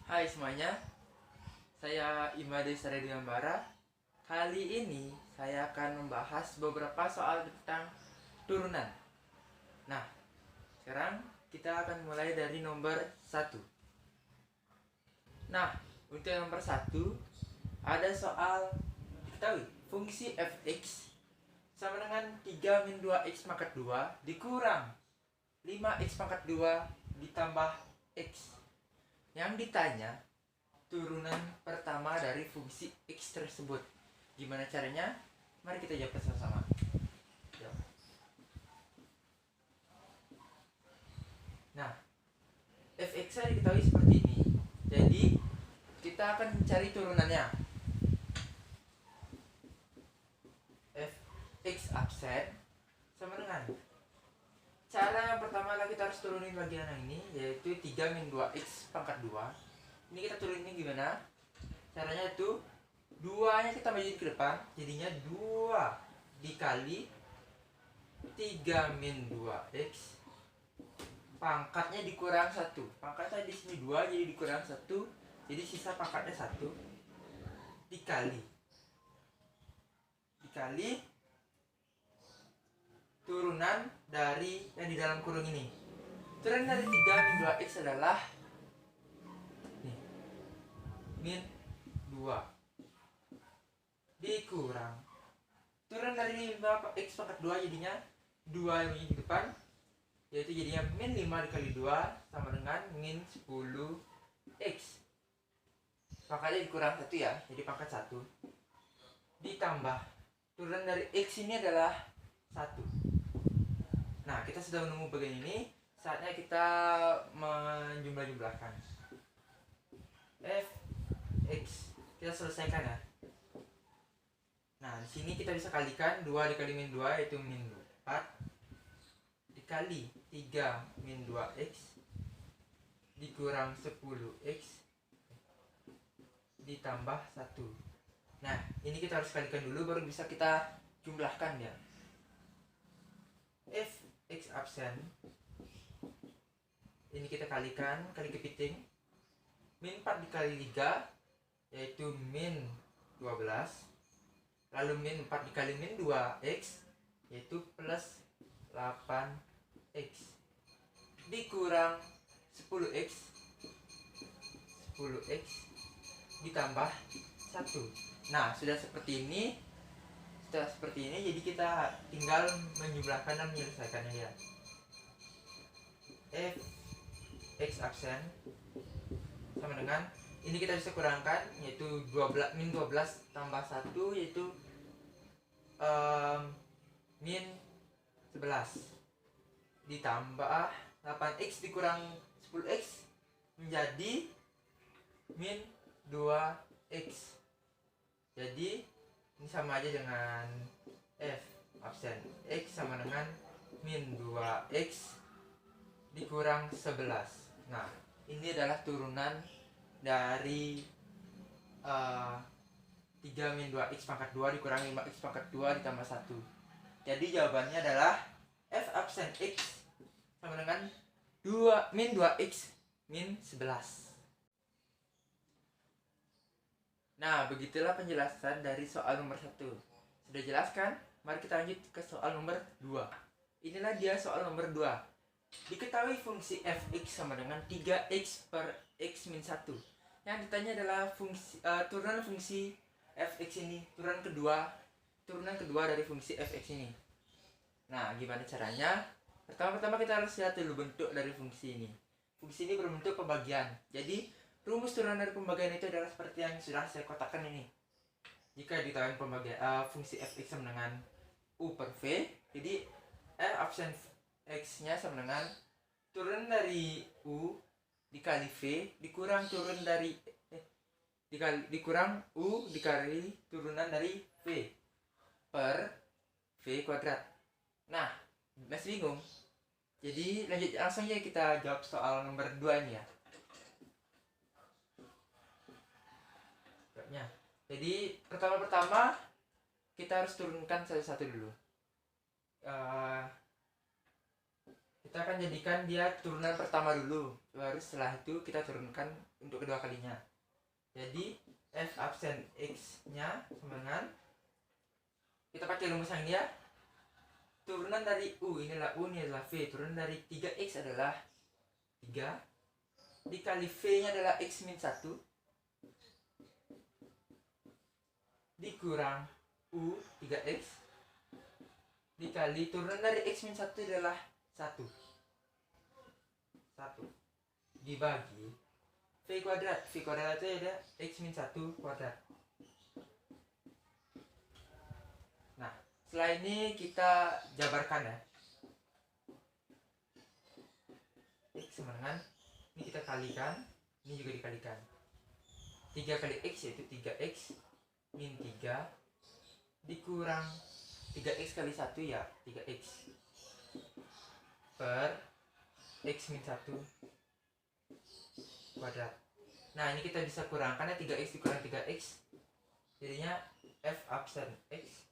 Hai semuanya, saya Imade Sarediambara. Kali ini saya akan membahas beberapa soal tentang turunan. Nah, sekarang kita akan mulai dari nomor 1. Nah, untuk yang nomor 1 ada soal diketahui fungsi fx sama dengan 3 min 2x pangkat 2 dikurang 5x pangkat 2 ditambah x. Yang ditanya turunan pertama dari fungsi x tersebut. Gimana caranya? Mari kita jawab bersama-sama. Nah, fx diketahui seperti ini. Jadi, kita akan mencari turunannya. Fx absen sama dengan cara yang pertama adalah kita harus turunin bagian yang ini, yaitu 3 min 2x pangkat 2. Ini kita turunin gimana? Caranya itu 2 nya kita majuin ke depan, jadinya 2 dikali 3 min 2x pangkatnya dikurang 1. Pangkatnya di sini 2 jadi dikurang 1, jadi sisa pangkatnya 1 dikali turunan dari yang di dalam kurung ini. Turunan dari 3 min 2x adalah nih, min 2 dikurang turunan dari 5x pangkat 2 jadinya 2 yang di depan, yaitu jadinya min 5 dikali 2 sama dengan min 10x. Pangkatnya dikurang 1 ya, jadi pangkat 1 ditambah turunan dari x ini adalah 1. Nah, kita sudah menemu bagian ini, saatnya kita menjumlah-jumlahkan. Fx kita selesaikan ya. Nah, di sini kita bisa kalikan 2 dikali min 2 yaitu min 4 dikali 3 min 2x dikurang 10x ditambah 1. Nah, ini kita harus kalikan dulu baru bisa kita jumlahkan ya. Fx absen ini kita kali kepiting. Min 4 dikali 3 yaitu min 12, lalu min 4 dikali min 2x yaitu plus 8x dikurang 10x ditambah 1. Nah, sudah seperti ini. Jadi kita tinggal menjumlahkan dan menyelesaikannya ya. Fx absen sama dengan ini kita bisa kurangkan, yaitu 12 min 12 tambah 1 yaitu min 11 ditambah 8x dikurang 10x menjadi min 2x. Jadi ini sama aja dengan f absen x sama dengan min 2x dikurang 11. Nah, ini adalah turunan dari 3 min 2x pangkat 2 dikurang 5x pangkat 2 ditambah 1. Jadi jawabannya adalah f absen x sama dengan min 2x min 11. Nah, begitulah penjelasan dari soal nomor 1. Sudah jelas kan? Mari kita lanjut ke soal nomor 2. Inilah dia soal nomor 2. Diketahui fungsi fx sama dengan 3x per x min 1. Yang ditanya adalah turunan fungsi fx ini, turunan kedua dari fungsi fx ini. Nah, gimana caranya? Pertama-tama kita harus lihat dulu bentuk dari fungsi ini. Fungsi ini berbentuk pembagian. Jadi rumus turunan dari pembagian itu adalah seperti yang sudah saya kotakkan ini. Jika ditawarkan pembagian fungsi fx sama dengan u per v, jadi absen x-nya sama dengan turunan dari u dikali v dikurang dikurang u dikali turunan dari v per v kuadrat. Nah, masih bingung? Jadi langsung aja kita jawab soal nomor 2 ini ya. Jadi pertama kita harus turunkan satu-satu dulu. Kita kita akan jadikan dia turunan pertama dulu, baru setelah itu kita turunkan untuk kedua kalinya. Jadi f absen x nya sama dengan, kita pakai rumus yang dia, turunan dari u, inilah u, ini adalah v, turunan dari 3x adalah 3 dikali v nya adalah x min 1 dikurang u 3x dikali turunan dari x min 1 adalah 1 dibagi v kuadrat itu ada x min 1 kuadrat. Nah, setelah ini kita jabarkan ya. X sama dengan, ini kita kalikan, ini juga dikalikan. 3 kali x yaitu 3x min 3 dikurang 3x kali 1 ya 3x per x min 1 kuadrat. Nah, ini kita bisa kurangkan ya, 3x dikurang 3x jadinya f absen x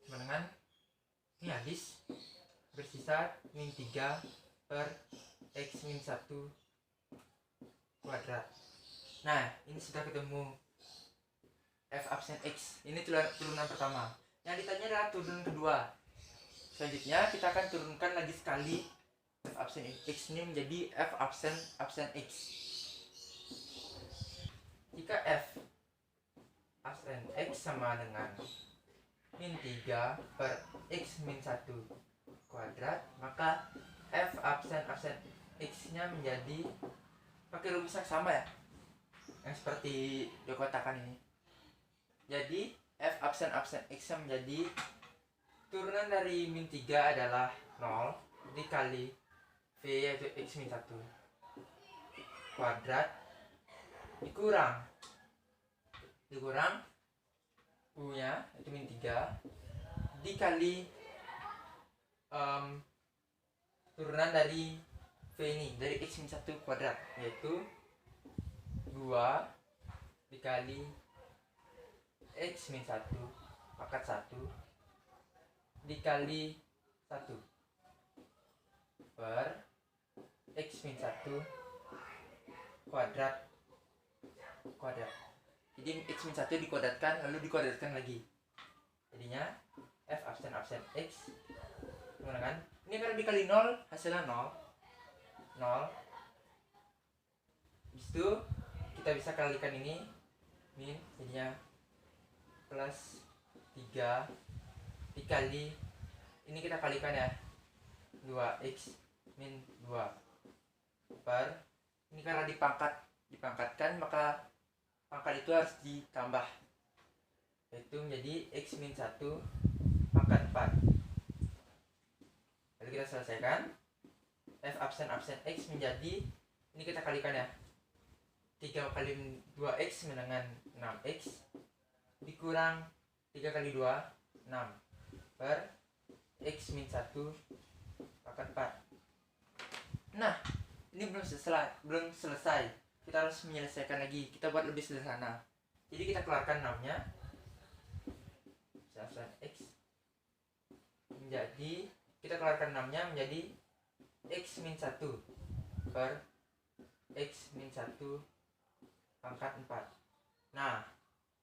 sama dengan, ini habis, bersisa min 3 per x min 1 kuadrat. Nah, ini sudah ketemu f absen x, ini turunan pertama. Yang ditanya adalah turunan kedua. Selanjutnya kita akan turunkan lagi sekali f absen x ini menjadi f absen x. Jika f absen x sama dengan min 3 per x min 1 kuadrat, maka f absen x nya menjadi, pakai rumus yang sama ya, yang seperti dikotakan ini. Jadi f absen x nya menjadi turunan dari min 3 adalah 0 dikali v yaitu x min 1 kuadrat dikurang u nya itu min 3 dikali turunan dari v ini, dari x min 1 kuadrat, yaitu 2 dikali x min 1 pangkat 1 dikali 1 per x min 1 kuadrat. Jadi x min 1 dikuadratkan lalu dikuadratkan lagi, jadinya f absen x sama dengan, ini kalau dikali 0 hasilnya 0. Habis itu kita bisa kalikan ini min, jadinya plus 3 dikali, ini kita kalikan ya, 2x min 2 per, ini karena dipangkatkan maka pangkat itu harus ditambah, yaitu menjadi x min 1 pangkat 4. Lalu kita selesaikan, f absen x menjadi, ini kita kalikan ya, 3 kali 2x dengan 6x dikurang 3 kali 2 6 per x min 1 pangkat 4. Nah, ini belum selesai, kita harus menyelesaikan lagi, kita buat lebih sederhana. Jadi kita keluarkan 6 nya, x menjadi, kita keluarkan 6 nya menjadi x min 1 per x min 1 pangkat 4. Nah,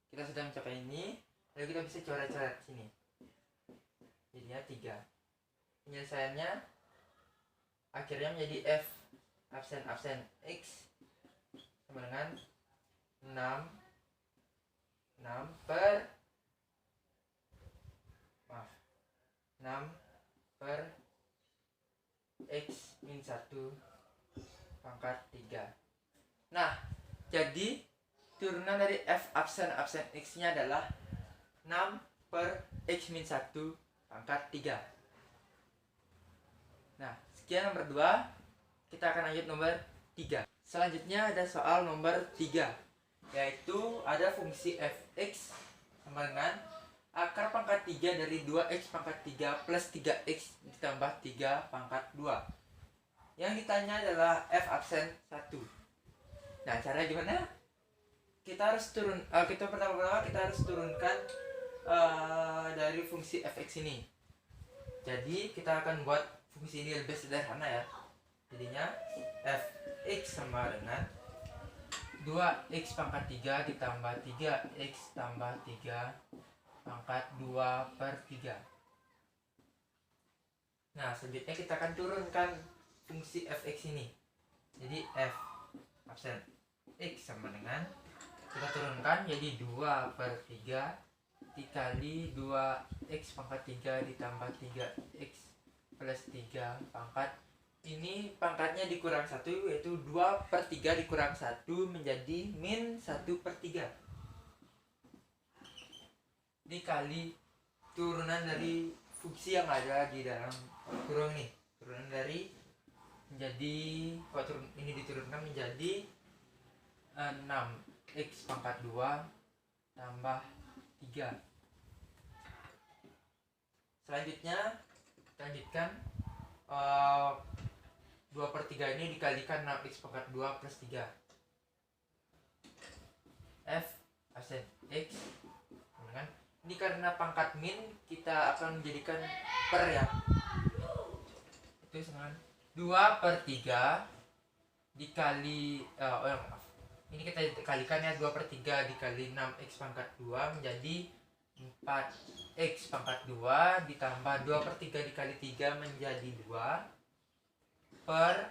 kita sudah mencapai ini, lalu kita bisa coret-coret sini, jadinya 3. Penyelesaiannya akhirnya menjadi f absen x sama dengan 6 per x min 1 pangkat 3. Nah, jadi turunan dari f absen x nya adalah 6 per x min 1 pangkat 3. Nah, sekian nomor 2. Kita akan lanjut nomor 3. Selanjutnya ada soal nomor 3, yaitu ada fungsi fx sama dengan akar pangkat 3 dari 2x pangkat 3 plus 3x ditambah 3 pangkat 2. Yang ditanya adalah f absen 1. Nah, caranya gimana? Kita harus pertama-tama kita harus turunkan dari fungsi fx ini. Jadi kita akan buat fungsi ini lebih sederhana ya. Jadinya fx sama dengan 2x pangkat 3 ditambah 3x tambah 3 pangkat 2 per 3. Nah, selanjutnya kita akan turunkan fungsi fx ini. Jadi f absen x sama dengan, kita turunkan jadi 2 per 3 dikali 2x pangkat 3 ditambah 3x plus 3 pangkat, ini pangkatnya dikurang 1, yaitu 2 per 3 dikurang 1 menjadi min 1 per 3 dikali turunan dari fungsi yang ada di dalam kurung ini. Turunan dari menjadi, kalau ini diturunkan menjadi 6x pangkat 2 tambah 3. Selanjutnya kita lanjutkan, 2 per 3 ini dikalikan 6x pangkat 2 plus 3. F absen x dengan, ini karena pangkat min kita akan menjadikan per ya, itu dengan 2 per 3 dikali ini kita kalikan ya, 2 per 3 dikali 6x pangkat 2 menjadi 4x pangkat 2 ditambah 2 per 3 dikali 3 menjadi 2 per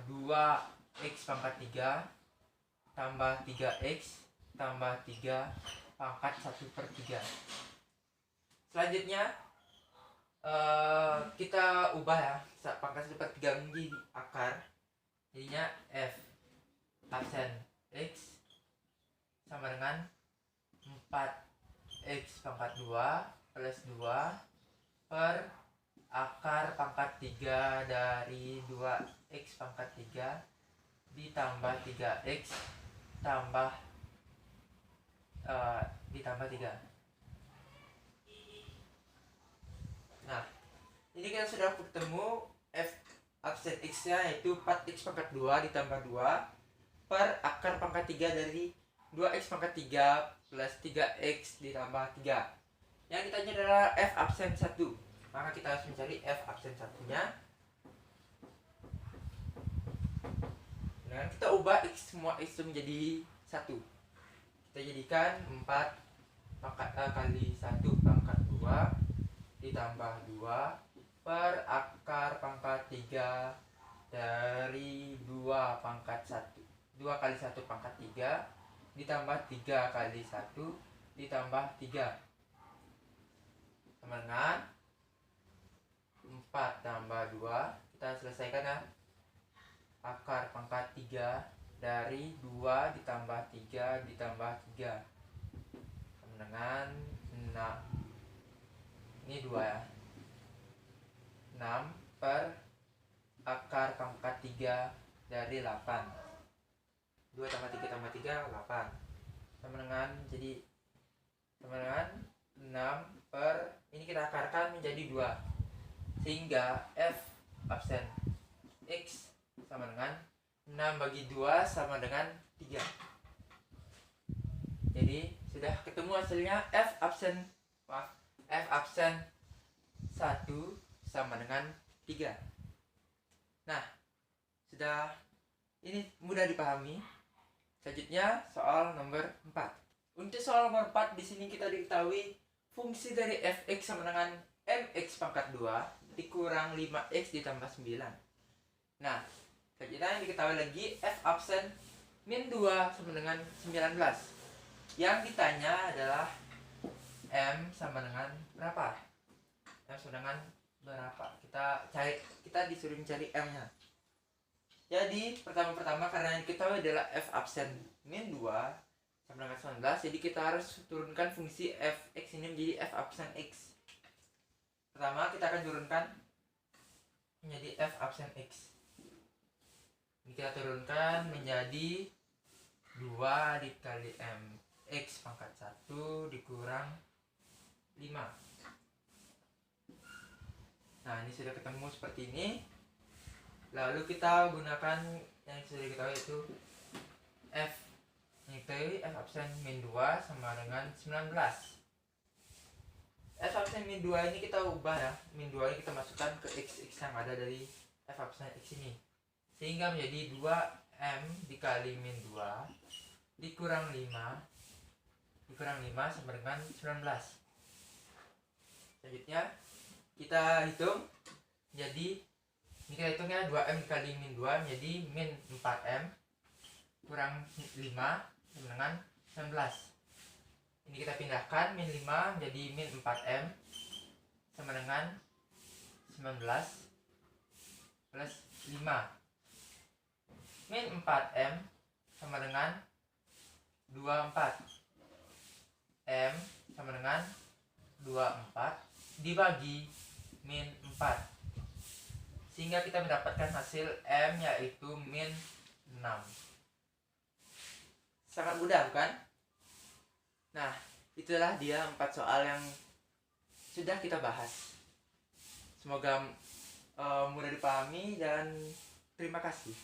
2x pangkat 3 tambah 3x tambah 3 pangkat 1 per 3. Selanjutnya kita ubah ya, pangkat 1 per 3 menjadi akar. Jadinya f absen x sama dengan 4x pangkat 2 plus 2 per akar pangkat 3 dari 2x pangkat 3 ditambah 3x tambah ditambah 3. Nah, ini kita sudah ketemu f absen x nya, yaitu 4x pangkat 2 ditambah 2 per akar pangkat 3 dari 2x pangkat 3 plus 3x ditambah 3. Yang ditanya adalah f absen 1. Maka kita harus mencari f absen 1-nya. Nah, kita ubah x, semua x menjadi 1. Kita jadikan 4 kali 1 pangkat 2 ditambah 2 per akar pangkat 3 dari 2 pangkat 1. 2 kali 1 pangkat 3 ditambah 3 kali 1 ditambah 3 sama dengan 4 tambah 2. Kita selesaikan ya, akar pangkat 3 dari 2 ditambah 3 ditambah 3 sama dengan 6. Ini 2 ya, 6 per akar pangkat 3 dari 8. 2 tambah 3 tambah 3 8 sama dengan, jadi sama dengan 6 per, ini kita akarkan menjadi 2, sehingga f absen x sama dengan 6 bagi 2 sama dengan 3. Jadi sudah ketemu hasilnya, f absen 1 sama dengan 3. Nah, sudah, ini mudah dipahami. Selanjutnya soal nomor 4. Untuk soal nomor 4 di sini kita diketahui fungsi dari fx sama dengan mx pangkat 2 dikurang 5x ditambah 9. Nah, selanjutnya yang diketahui lagi f absen min 2 sama dengan 19. Yang ditanya adalah m sama dengan berapa? M sama dengan berapa? Kita disuruh mencari m-nya. Jadi pertama karena yang kita tahu adalah f absen min 2 sama dengan 19, jadi kita harus turunkan fungsi fx ini menjadi f absen x. Pertama kita akan turunkan menjadi f absen x. Ini kita turunkan menjadi 2 dikali m x pangkat 1 dikurang 5. Nah, ini sudah ketemu seperti ini. Lalu kita gunakan yang sudah diketahui, yaitu f absen min 2 sama dengan 19. F absen min 2 ini kita ubah ya. Min 2 ini kita masukkan ke x yang ada dari F absen x ini, sehingga menjadi 2M dikali min 2 dikurang 5 sama dengan 19. Selanjutnya kita hitung, jadi ini kita hitungnya 2M dikali min 2 menjadi min 4M kurang 5 sama dengan 19. Ini kita pindahkan, min 5 menjadi min 4M sama dengan 19 plus 5. Min 4M sama dengan 24. M sama dengan 24 dibagi min 4, sehingga kita mendapatkan hasil M yaitu min 6. Sangat mudah bukan? Nah, itulah dia 4 soal yang sudah kita bahas. Semoga mudah dipahami dan terima kasih.